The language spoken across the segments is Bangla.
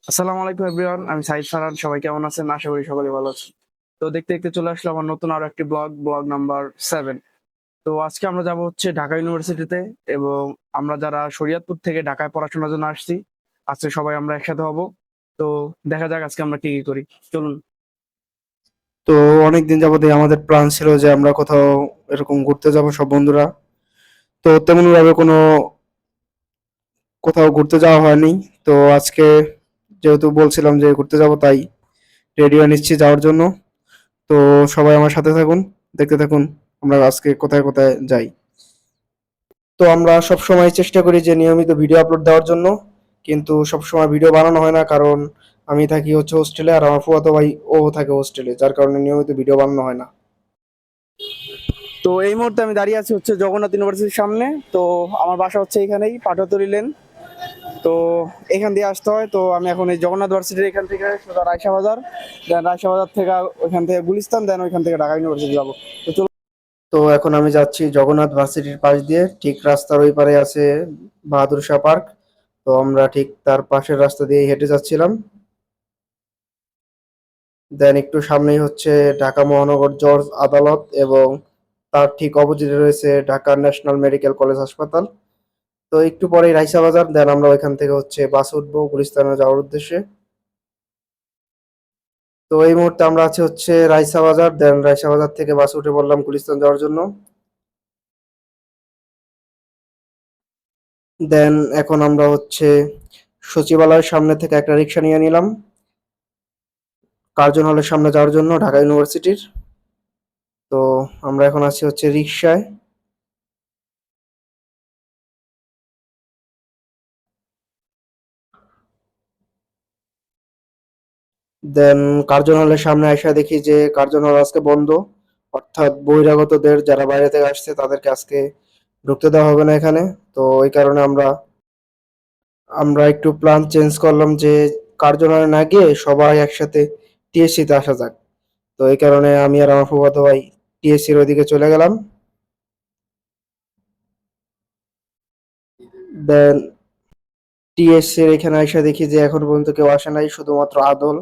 আসসালামু আলাইকুম এভরিওয়ান, আমি সাইদ ফারহান। সবাই কেমন আছেন? আশা করি সকলে ভালো আছেন। তো দেখতে দেখতে চলে আসলো আমার নতুন আরো একটি ব্লগ নাম্বার 7। তো আজকে আমরা যাব হচ্ছে ঢাকা ইউনিভার্সিটিতে, এবং আমরা যারা শরীয়তপুর থেকে ঢাকায় পড়াশোনার জন্য আসছি, আজকে সবাই আমরা একসাথে হব। তো দেখা যাক আজকে আমরা কি কি করি। চলুন। তো অনেকদিন যাবতই আমাদের প্ল্যান ছিল যে আমরা কোথাও এরকম ঘুরতে যাব সব বন্ধুরা। তো তেমন ভাবে কোনো কোথাও ঘুরতে যাওয়া হয়নি। তো আজকে যেহেতু বলছিলাম যে ঘুরতে যাব, তাই রেডি হয়ে নিচ্ছি যাওয়ার জন্য। তো সবাই আমার সাথে থাকুন, দেখতে থাকুন আমরা আজকে কোথায় কোথায় যাই। তো আমরা সব সময় চেষ্টা করি যে নিয়মিত ভিডিও আপলোড দেওয়ার জন্য, কিন্তু সব সময় ভিডিও বানানো হয় না, কারণ আমি থাকি হচ্ছে হোস্টেলে আর আমার ফুফাতো ভাই ও থাকে হোস্টেলে, যার কারণে নিয়মিত ভিডিও বানানো হয় না। তো এই মুহূর্তে আমি দাঁড়িয়ে আছি হচ্ছে জগন্নাথ ইউনিভার্সিটির সামনে। তো আমার বাসা হচ্ছে এখানেই, পাটুয়াতলী লেন। তো এখান দিয়ে আসতে হয়। তো আমি এখন এই জগন্নাথ ভার্সিটির এখান থেকে সোজা রায়শা বাজার, দেন রায়শা বাজার থেকে ওইখান থেকে গুলিস্তান, দেন ওইখান থেকে ঢাকা ইউনিভার্সিটি যাবো। তো চলুন। তো এখন আমি যাচ্ছি জগন্নাথ ভার্সিটির পাশ দিয়ে, ঠিক রাস্তার ওই পারে আছে বাহাদুর শাহ পার্ক। তো আমরা ঠিক তার পাশের রাস্তা দিয়ে হেঁটে যাচ্ছিলাম। দেন একটু সামনেই হচ্ছে ঢাকা মহানগর জজ আদালত, এবং তার ঠিক অপোজিটে রয়েছে ঢাকা ন্যাশনাল মেডিকেল কলেজ হাসপাতাল। তো একটু পরেই রাইসা বাজার, দেন আমরা ওইখান থেকে হচ্ছে বাস উঠবো গুলিস্তানে যাওয়ার উদ্দেশ্যে। তো এই মুহূর্তে আমরা আছি হচ্ছে রাইসা বাজার, দেন রাইসা বাজার থেকে বাস উঠে পড়লাম গুলিস্তান যাওয়ার জন্য। দেন এখন আমরা হচ্ছে সচিবালয়ের সামনে থেকে একটা রিক্সা নিয়ে নিলাম কার্জন হলের সামনে যাওয়ার জন্য, ঢাকা ইউনিভার্সিটির। তো আমরা এখন আছি হচ্ছে রিক্সায়। দেন কার্জন হলের সামনে এসে দেখি যে কার্জন হল আজকে বন্ধ, অর্থাৎ বহিরাগতদের যারা বাইরে থেকে আসছে তাদেরকে আজকে ঢুকতে দেওয়া হবে না এখানে। তো ওই কারণে আমরা আমরা একটু প্ল্যান চেঞ্জ করলাম যে কার্জন হলে না গিয়ে সবাই একসাথে টিএসসি তে আসা যাক। তো এই কারণে আমি আর আমার ফুফাতো ভাই টিএসসির ওইদিকে চলে গেলাম। দেন টিএসসি এর এখানে এসে দেখি যে এখন পর্যন্ত কেউ আসে নাই, শুধুমাত্র আদল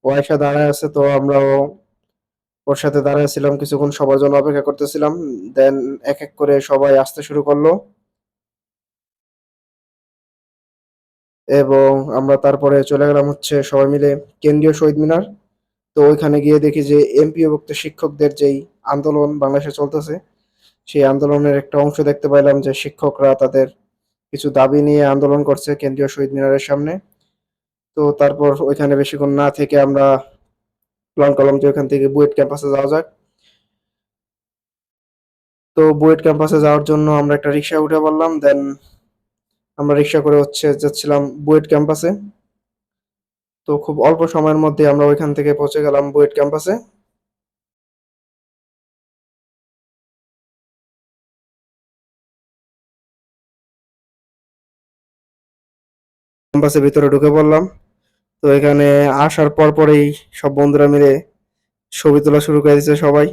ও এসে দাঁড়ায় আছে। তো আমরাও ওর সাথে দাঁড়ায় ছিলাম কিছুক্ষণ, সবার জন্য অপেক্ষা করতেছিলাম। দেন এক এক করে সবাই আসতে শুরু করলো, এবং আমরা তারপরে চলে গেলাম হচ্ছে সবাই মিলে কেন্দ্রীয় শহীদ মিনার। তো ওইখানে গিয়ে দেখি যে এমপিওভুক্ত শিক্ষকদের যেই আন্দোলন বাংলাদেশে চলতেছে, সেই আন্দোলনের একটা অংশ দেখতে পাইলাম যে শিক্ষকরা তাদের কিছু দাবি নিয়ে আন্দোলন করছে কেন্দ্রীয় শহীদ মিনারের সামনে। তো তারপর ওইখানে বেশিক্ষণ না থেকে আমরা প্ল্যান করলাম যে ওইখান থেকে বুয়েট ক্যাম্পাসে যাওয়া যাক। তো বুয়েট ক্যাম্পাসে যাওয়ার জন্য আমরা একটা রিক্সা উঠে পড়লাম। দেন আমরা রিক্সা করে হচ্ছে যাচ্ছিলাম বুয়েট ক্যাম্পাসে। তো খুব অল্প সময়ের মধ্যে আমরা ওইখান থেকে পৌঁছে গেলাম বুয়েট ক্যাম্পাসে। ক্যাম্পাসের ভিতরে ঢুকে পড়লাম। তো এখানে আসার পর পরেই সব বন্ধুরা মিলে ছবি তোলা শুরু করে দিয়েছে সবাই।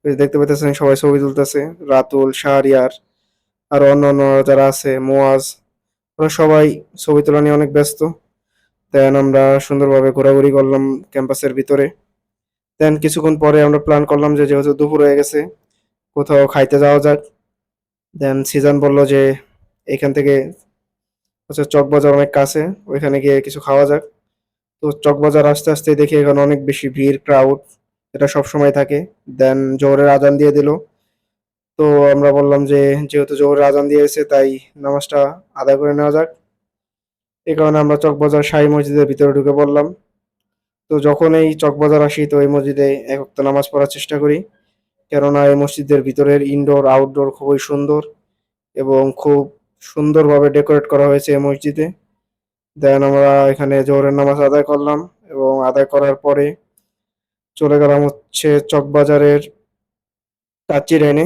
এই যে দেখতে পাইতেছেন সবাই ছবি তুলতেছে, রাতুল, শাহরিয়ার, আর অন্যান্য যারা আছে, মোয়াজ, ওরা সবাই ছবি তোলা নিয়ে অনেক ব্যস্ত। দেন আমরা সুন্দরভাবে ঘোরাঘুরি করলাম ক্যাম্পাসের ভিতরে। দেন কিছুক্ষণ পরে আমরা প্ল্যান করলাম যে যেহেতু দুপুর হয়ে গেছে কোথাও খাইতে যাওয়া যাক। দেন সিজন বলল যে এখান থেকে হচ্ছে চকবাজার অনেক কাছে, ওইখানে গিয়ে কিছু খাওয়া যাক। তো চকবাজার আস্তে আস্তে দেখি এখানে অনেক বেশি ভিড়, ক্রাউড, এটা সব সময় থাকে। দেন জোহরের আজান দিয়ে দিল। তো আমরা বললাম যে যেহেতু জোহরের আজান দিয়েছে তাই নামাজটা আদায় করে নেওয়া যাক। এই কারণে আমরা চকবাজার শাহী মসজিদের ভিতরে ঢুকে পড়লাম। তো যখন এই চকবাজার আসি তো এই মসজিদে এক ওয়াক্ত নামাজ পড়ার চেষ্টা করি, কেননা এই মসজিদের ভিতরের ইনডোর আউটডোর খুবই সুন্দর, এবং খুব সুন্দরভাবে ডেকোরেট করা হয়েছে এই মসজিদে। দেন আমরা এখানে জোহরের নামাজ আদায় করলাম, এবং আদায় করার পরে চলে গেলাম হচ্ছে চকবাজারের কাচ্চি ডাইনে।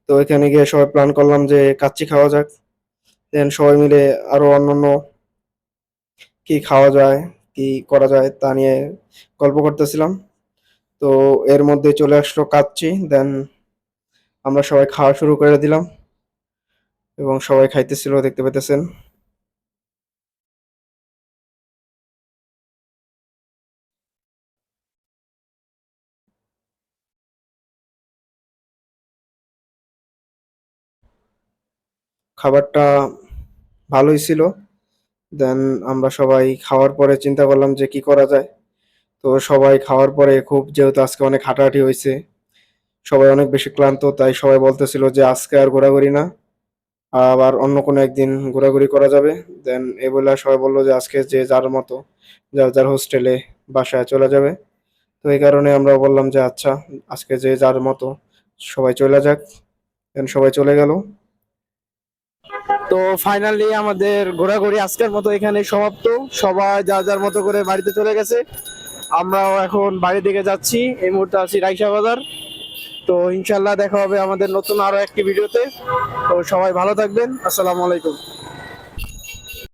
তো এখানে গিয়ে সবাই প্ল্যান করলাম যে কাচ্চি খাওয়া যাক। দেন সবাই মিলে আরো অন্যান্য কি খাওয়া যায়, কি করা যায় তা নিয়ে গল্প করতেছিলাম। তো এর মধ্যে চলে আসলো কাচ্চি। দেন আমরা সবাই খাওয়া শুরু করে দিলাম, এবং সবাই খাইতেছিল দেখতে পেতেছেন। খাবারটা ভালোই ছিল। দেন আমরা সবাই খাওয়ার পরে চিন্তা করলাম যে কি করা যায়। তো সবাই খাওয়ার পরে খুব, যেহেতু আজকে অনেক হাঁটাহাঁটি হয়েছে, সবাই অনেক বেশি ক্লান্ত, তাই সবাই বলতেছিল যে আজকে আর ঘোরাঘুরি না, আবার অন্য কোনো একদিন ঘোরাঘুরি করা যাবে। দেন এ বলে সবাই বললো যে আজকে যে যার মতো যার যার হোস্টেলে বাসায় চলে যাবে। তো এই কারণে আমরা বললাম যে আচ্ছা, আজকে যে যার মতো সবাই চলে যাক। দেন সবাই চলে গেল। তো ফাইনালি আমাদের ঘোরাঘুরি আজকের মতো এখানে সমাপ্ত। সবাই যার যার মতো করে বাড়িতে চলে গেছে। আমরাও এখন বাড়ির দিকে যাচ্ছি। এই মুহূর্তে আছি রাইসা বাজার। তো ইনশাল্লাহ দেখা হবে আমাদের নতুন আরো একটি ভিডিওতে। তো সবাই ভালো থাকবেন। আসসালামু আলাইকুম।